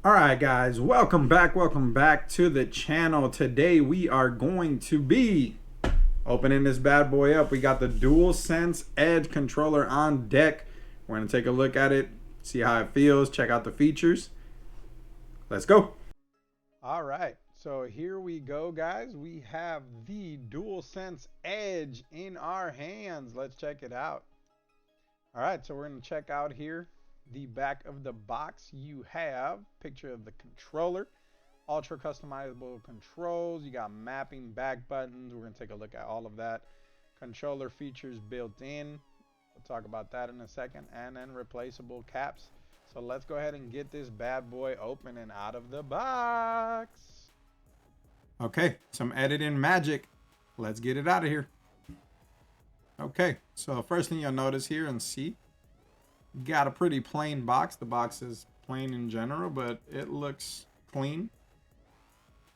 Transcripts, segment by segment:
All right, guys, welcome back to the channel. Today we are going to be opening this bad boy up. We got the DualSense Edge controller on deck. We're going to take a look at it, see how it feels, check out the features. Let's go. All right, so here we go, guys. We have the DualSense Edge in our hands. Let's check it out. All right, so we're going to check out here the back of the box. You have picture of the controller, ultra customizable controls. You got mapping back buttons. We're going to take a look at all of that. Controller features built in. We'll talk about that in a second. And then replaceable caps. So let's go ahead and get this bad boy open and out of the box. Okay, some editing magic. Let's get it out of here. Okay, so first thing you'll notice here and see, got a pretty plain box. The box is plain in general, but it looks clean.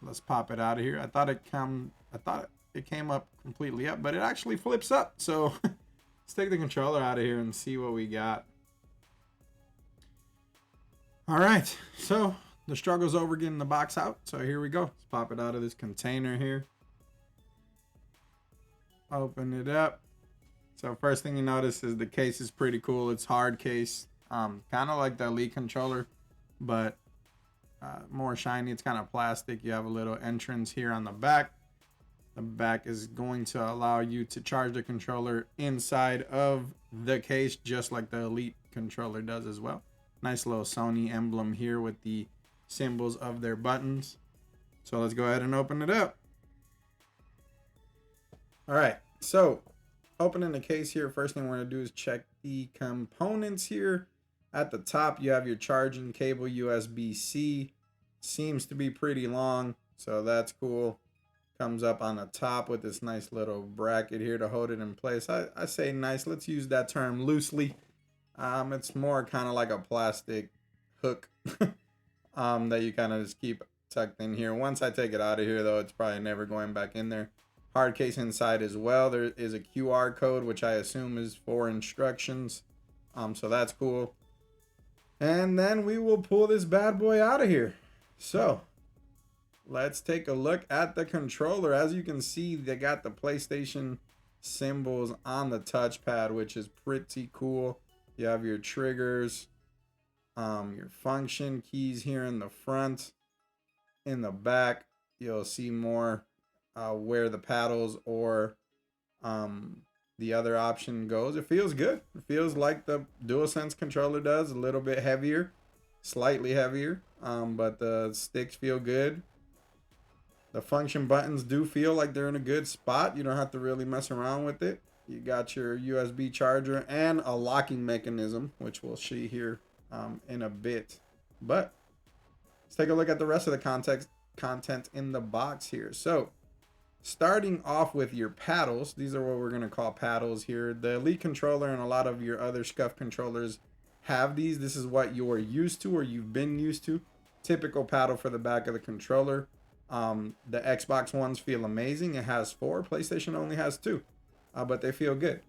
Let's pop it out of here. I thought it came up completely up, but it actually flips up. So let's take the controller out of here and see what we got. All right, so the struggle's over getting the box out. So here we go. Let's pop it out of this container here. Open it up. So first thing you notice is the case is pretty cool. It's hard case, kind of like the Elite controller, but more shiny. It's kind of plastic. You have a little entrance here on the back. The back is going to allow you to charge the controller inside of the case, just like the Elite controller does as well. Nice little Sony emblem here with the symbols of their buttons. So let's go ahead and open it up. All right, so opening the case here, first thing we're going to do is check the components here. At the top, you have your charging cable, USB-C. Seems to be pretty long, so that's cool. Comes up on the top with this nice little bracket here to hold it in place. I say nice. Let's use that term loosely. It's more kind of like a plastic hook that you kind of just keep tucked in here. Once I take it out of here, though, it's probably never going back in there. Hard case inside as well. There is a QR code, which I assume is for instructions. So that's cool. And then we will pull this bad boy out of here. So let's take a look at the controller. As you can see, they got the PlayStation symbols on the touchpad, which is pretty cool. You have your triggers, your function keys here in the front. In the back, you'll see more where the paddles or the other option goes. It feels good. It feels like the DualSense controller does. A little bit heavier, slightly heavier, but the sticks feel good. The function buttons do feel like they're in a good spot. You don't have to really mess around with it. You got your USB charger and a locking mechanism, which we'll see here in a bit. But let's take a look at the rest of the content in the box here. So starting off with your paddles, these are what we're going to call paddles here. The Elite controller and a lot of your other SCUF controllers have these. This is what you're used to or you've been used to. Typical paddle for the back of the controller. The Xbox ones feel amazing. It has 4. PlayStation only has 2, but they feel good.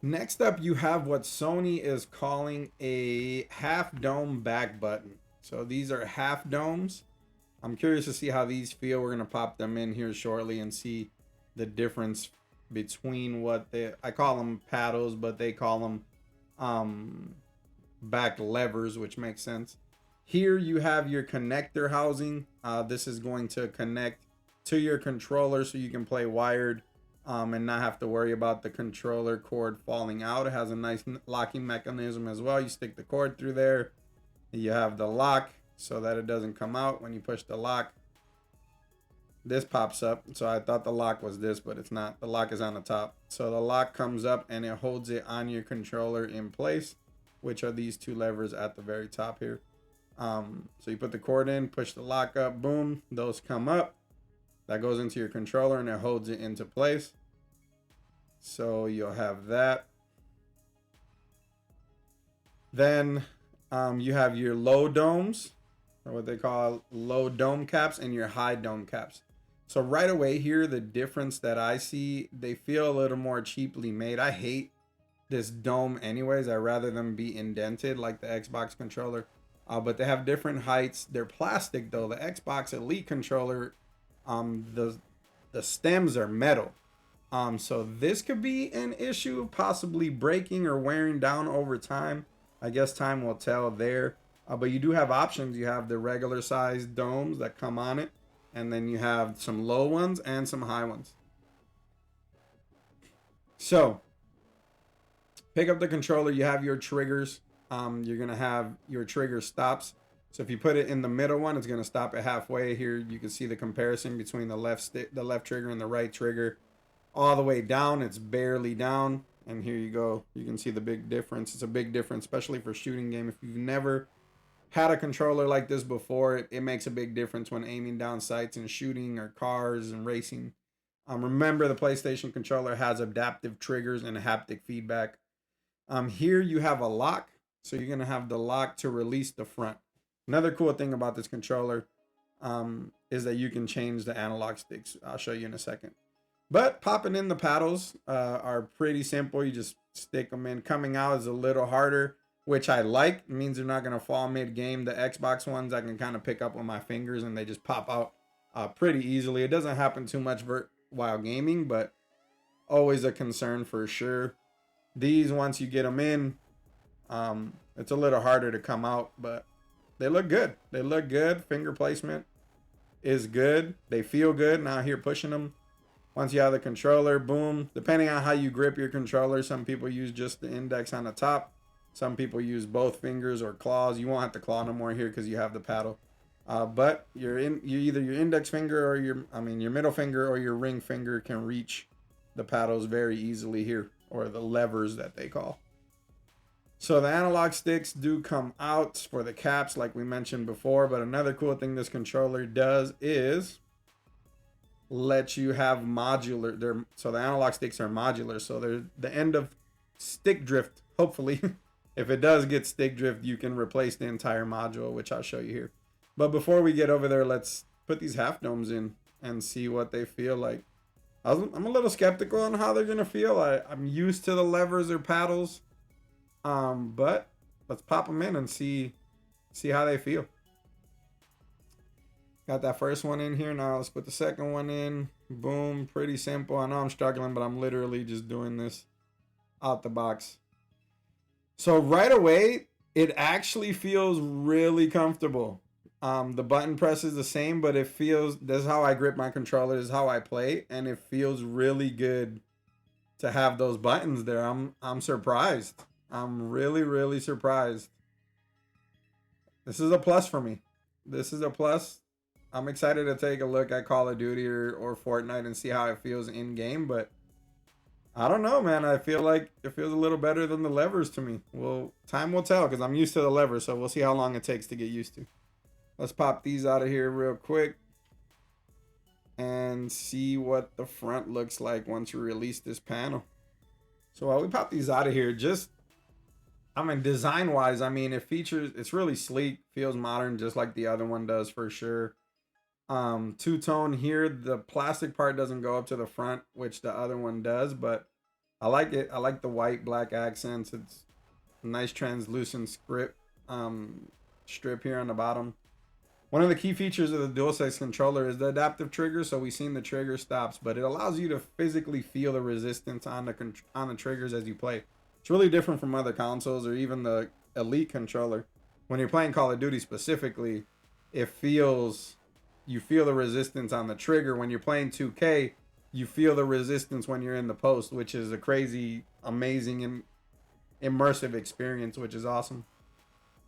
Next up, you have what Sony is calling a half dome back button. So these are half domes. I'm curious to see how these feel. We're going to pop them in here shortly and see the difference between what I call them paddles, but they call them back levers, which makes sense. Here you have your connector housing. This is going to connect to your controller so you can play wired and not have to worry about the controller cord falling out. It has a nice locking mechanism as well. You stick the cord through there. You have the lock so that it doesn't come out when you push the lock. This pops up. So I thought the lock was this, but it's not. The lock is on the top. So the lock comes up and it holds it on your controller in place, which are these 2 levers at the very top here. So you put the cord in, push the lock up, boom, those come up. That goes into your controller and it holds it into place. So you'll have that. Then you have your low domes, or what they call low dome caps, and your high dome caps. So right away here, the difference that I see, they feel a little more cheaply made. I hate this dome anyways. I'd rather them be indented like the Xbox controller. but they have different heights. They're plastic though. The Xbox Elite controller, the stems are metal. So this could be an issue, possibly breaking or wearing down over time. I guess time will tell there. But you do have options. You have the regular size domes that come on it, and then you have some low ones and some high ones. So pick up the controller. You have your triggers. You're gonna have your trigger stops. So if you put it in the middle one, it's gonna stop it halfway. Here you can see the comparison between the left trigger and the right trigger. All the way down, it's barely down. And here you go. You can see the big difference. It's a big difference, especially for shooting game. If you've never had a controller like this before, it makes a big difference when aiming down sights and shooting or cars and racing. Remember, the PlayStation controller has adaptive triggers and haptic feedback. Here you have a lock. So you're going to have the lock to release the front. Another cool thing about this controller is that you can change the analog sticks. I'll show you in a second. But popping in the paddles are pretty simple. You just stick them in. Coming out is a little harder, which I like. It means they're not going to fall mid-game. The Xbox ones I can kind of pick up with my fingers and they just pop out pretty easily. It doesn't happen too much while gaming, but always a concern for sure. These, once you get them in, it's a little harder to come out, but they look good. They look good. Finger placement is good. They feel good. Now here pushing them. Once you have the controller, boom. Depending on how you grip your controller, some people use just the index on the top. Some people use both fingers or claws. You won't have to claw no more here because you have the paddle. But either your index finger or your middle finger or your ring finger can reach the paddles very easily here, or the levers that they call. So the analog sticks do come out for the caps like we mentioned before, but another cool thing this controller does is let you have modular. So the analog sticks are modular, so they're the end of stick drift. Hopefully, if it does get stick drift, you can replace the entire module, which I'll show you here. But before we get over there, let's put these half domes in and see what they feel like. I'm a little skeptical on how they're gonna feel. I'm used to the levers or paddles, but let's pop them in and see how they feel. Got that first one in here. Now let's put the second one in. Boom. Pretty simple. I know I'm struggling, but I'm literally just doing this out the box. So right away, it actually feels really comfortable. The button press is the same, but it feels, that's how I grip my controller, this is how I play, and it feels really good to have those buttons there. I'm surprised. I'm really surprised. This is a plus for me. This is a plus. I'm excited to take a look at Call of Duty or Fortnite and see how it feels in game, but I don't know, man. I feel like it feels a little better than the levers to me. Well, time will tell because I'm used to the levers, so we'll see how long it takes to get used to. Let's pop these out of here real quick and see what the front looks like once you release this panel. So while we pop these out of here, design wise, it's really sleek, feels modern, just like the other one does for sure. Two-tone here, the plastic part doesn't go up to the front, which the other one does, but I like it. I like the white black accents. It's a nice translucent strip here on the bottom. One of the key features of the DualSense controller is the adaptive trigger. So we've seen the trigger stops, but it allows you to physically feel the resistance on the triggers as you play. It's really different from other consoles or even the Elite controller. When you're playing Call of Duty specifically, you feel the resistance on the trigger. When you're playing 2K, you feel the resistance when you're in the post, which is a crazy, amazing, and immersive experience, which is awesome.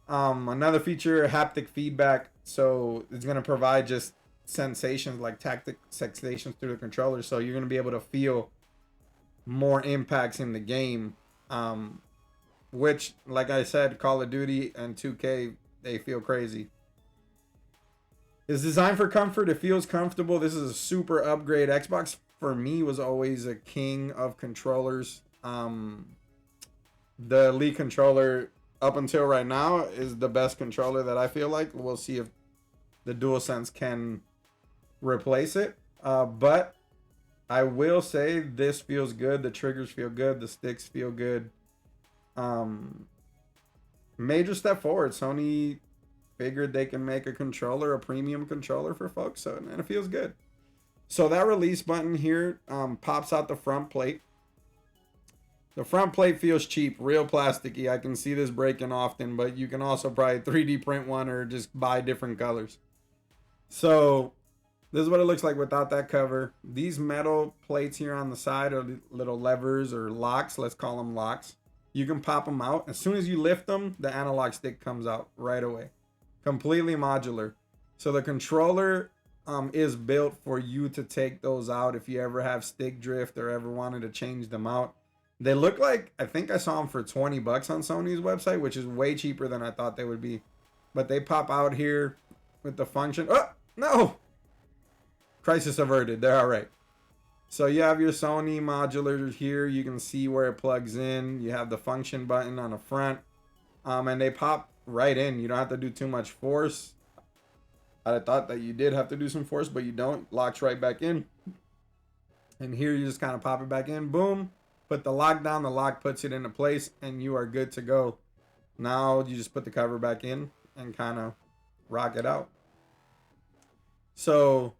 Another feature, haptic feedback. So it's going to provide just sensations, like tactic sensations through the controller. So you're going to be able to feel more impacts in the game, which, like I said, Call of Duty and 2K, they feel crazy. It's designed for comfort. It feels comfortable. This is a super upgrade. Xbox, for me, was always a king of controllers. The Elite controller, up until right now, is the best controller that I feel like. We'll see if the DualSense can replace it. But I will say this feels good. The triggers feel good. The sticks feel good. Major step forward. Sony figured they can make a controller, a premium controller for folks. So, and it feels good. So that release button here pops out the front plate. The front plate feels cheap, real plasticky. I can see this breaking often, but you can also probably 3D print one or just buy different colors. So this is what it looks like without that cover. These metal plates here on the side are little levers or locks. Let's call them locks. You can pop them out. As soon as you lift them, the analog stick comes out right away. Completely modular. So the controller is built for you to take those out if you ever have stick drift or ever wanted to change them out. They look like, I think I saw them for 20 bucks on Sony's website, which is way cheaper than I thought they would be. But they pop out here with the function. Oh, no! Crisis averted. They're all right. So you have your Sony modular here. You can see where it plugs in. You have the function button on the front. And they pop right in. You don't have to do too much force. I thought that you did have to do some force, but you don't. Locks right back in. And here you just kind of pop it back in. Boom. Put the lock down. The lock puts it into place. And you are good to go. Now you just put the cover back in and kind of rock it out. So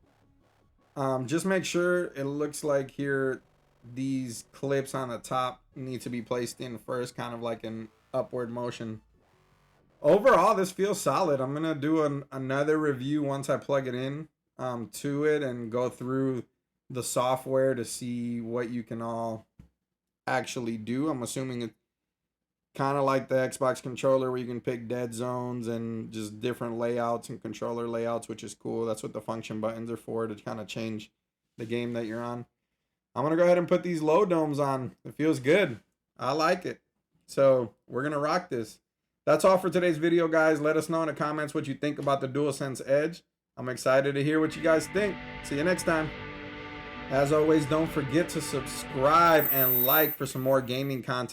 just make sure it looks like here these clips on the top need to be placed in first, kind of like an upward motion. Overall, this feels solid. I'm gonna do another review once I plug it in to it and go through the software to see what you can all actually do. I'm assuming it's kind of like the Xbox controller where you can pick dead zones and just different layouts and controller layouts, which is cool. That's what the function buttons are for, to kind of change the game that you're on. I'm going to go ahead and put these low domes on. It feels good. I like it. So we're going to rock this. That's all for today's video, guys. Let us know in the comments what you think about the DualSense Edge. I'm excited to hear what you guys think. See you next time. As always, don't forget to subscribe and like for some more gaming content.